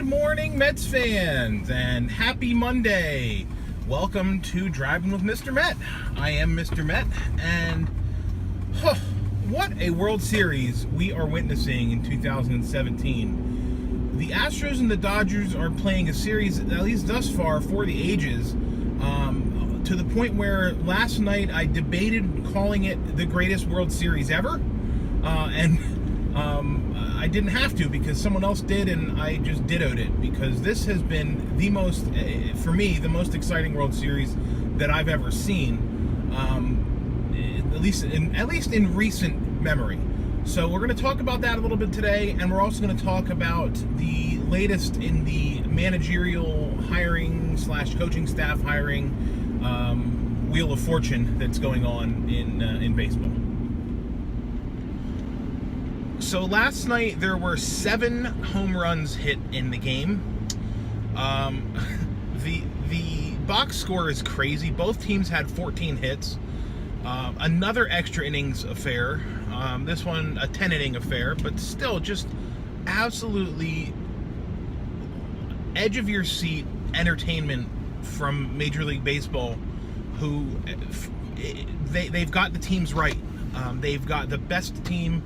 Good morning, Mets fans, and happy Monday. Welcome to Driving with Mr. Met. I am Mr. Met, and what a World Series we are witnessing in 2017. The Astros and the Dodgers are playing a series, at least thus far, for the ages, to the point where last night I debated calling it the greatest World Series ever, and I didn't have to because someone else did, and I just dittoed it because this has been the most, for me, the most exciting World Series that I've ever seen, at least in recent memory. So we're going to talk about that a little bit today, and we're also going to talk about the latest in the managerial hiring / coaching staff hiring wheel of fortune that's going on in baseball. So last night there were 7 home runs hit in the game. The box score is crazy. Both teams had 14 hits. Another extra innings affair. This one a 10-inning affair, but still just absolutely edge of your seat entertainment from Major League Baseball. Who they've got the teams right. They've got the best team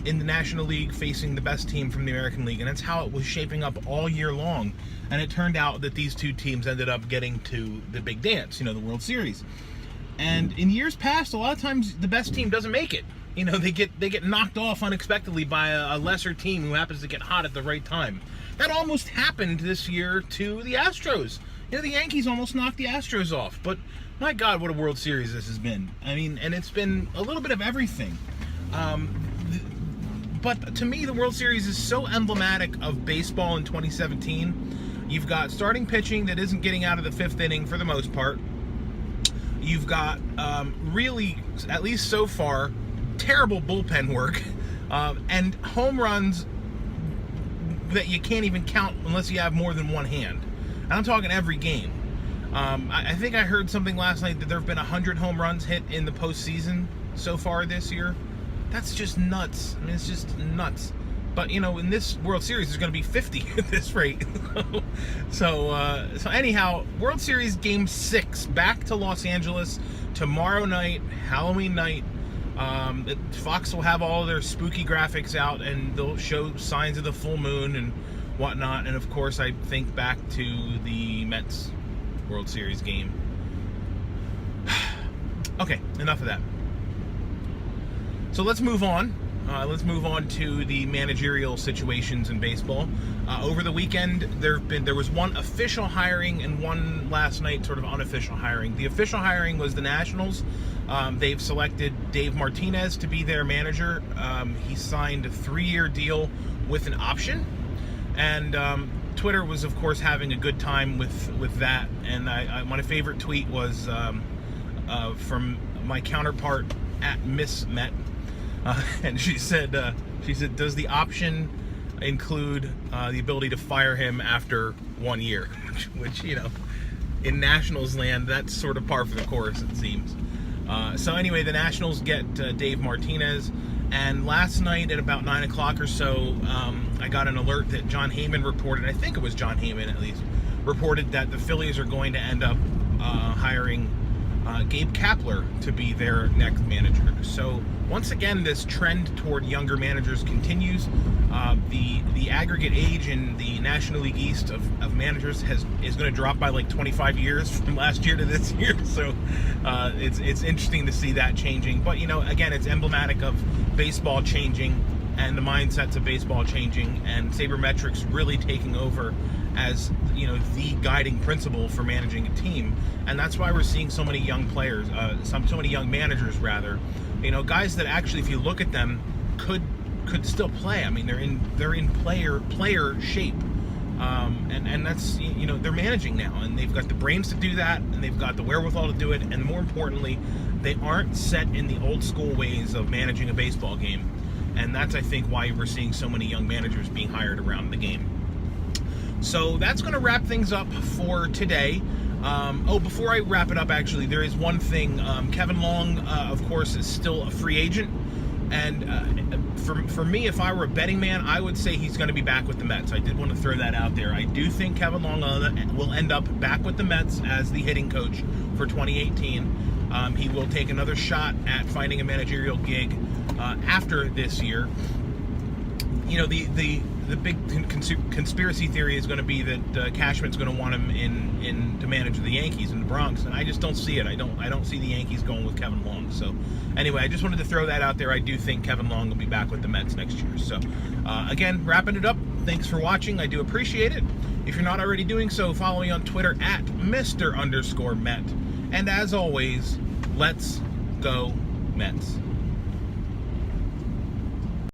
in the National League facing the best team from the American League, and that's how it was shaping up all year long. And it turned out that these two teams ended up getting to the big dance, the World Series. And in years past, a lot of times the best team doesn't make it. They get knocked off unexpectedly by a lesser team who happens to get hot at the right time. That almost happened this year to the Astros. The Yankees almost knocked the Astros off, but my God, what a World Series this has been. And it's been a little bit of everything. But to me, the World Series is so emblematic of baseball in 2017. You've got starting pitching that isn't getting out of the 5th inning for the most part. You've got really, at least so far, terrible bullpen work and home runs that you can't even count unless you have more than one hand. And I'm talking every game. I think I heard something last night that there have been 100 home runs hit in the postseason so far this year. That's just nuts. It's just nuts. But, in this World Series, there's going to be 50 at this rate. So anyhow, World Series Game 6, back to Los Angeles tomorrow night, Halloween night. Fox will have all their spooky graphics out, and they'll show signs of the full moon and whatnot. And, of course, I think back to the Mets World Series game. Okay, enough of that. So let's move on. Let's move on to the managerial situations in baseball. Over the weekend, there was one official hiring and one last night sort of unofficial hiring. The official hiring was the Nationals. They've selected Dave Martinez to be their manager. He signed a 3-year deal with an option, and Twitter was, of course, having a good time with that. And my favorite tweet was from my counterpart at Miss Met. And she said, does the option include the ability to fire him after 1 year? Which, in Nationals land, that's sort of par for the course, it seems. So anyway, the Nationals get Dave Martinez. And last night at about 9 o'clock or so, I got an alert that John Heyman reported, I think it was John Heyman at least, reported that the Phillies are going to end up hiring Gabe Kapler to be their next manager. So once again, this trend toward younger managers continues. The aggregate age in the National League East of managers is going to drop by like 25 years from last year to this year. So it's interesting to see that changing. But again, it's emblematic of baseball changing and the mindsets of baseball changing, and sabermetrics really taking over as the guiding principle for managing a team. And that's why we're seeing so many young players, so many young managers rather, guys that actually, if you look at them, could still play. They're in player shape, and that's they're managing now, and they've got the brains to do that, and they've got the wherewithal to do it, and more importantly, they aren't set in the old school ways of managing a baseball game. And that's, I think, why we're seeing so many young managers being hired around the game. So that's going to wrap things up for today. Before I wrap it up, actually, there is one thing. Kevin Long, of course, is still a free agent. And for me, if I were a betting man, I would say he's going to be back with the Mets. I did want to throw that out there. I do think Kevin Long will end up back with the Mets as the hitting coach for 2018. He will take another shot at finding a managerial gig after this year. You know, the big conspiracy theory is going to be that Cashman's going to want him in to manage the Yankees in the Bronx, and I just don't see it. I don't see the Yankees going with Kevin Long. So anyway, I just wanted to throw that out there. I do think Kevin Long will be back with the Mets next year. So again, wrapping it up. Thanks for watching. I do appreciate it. If you're not already doing so, follow me on Twitter at Mr_Met. And as always, let's go Mets.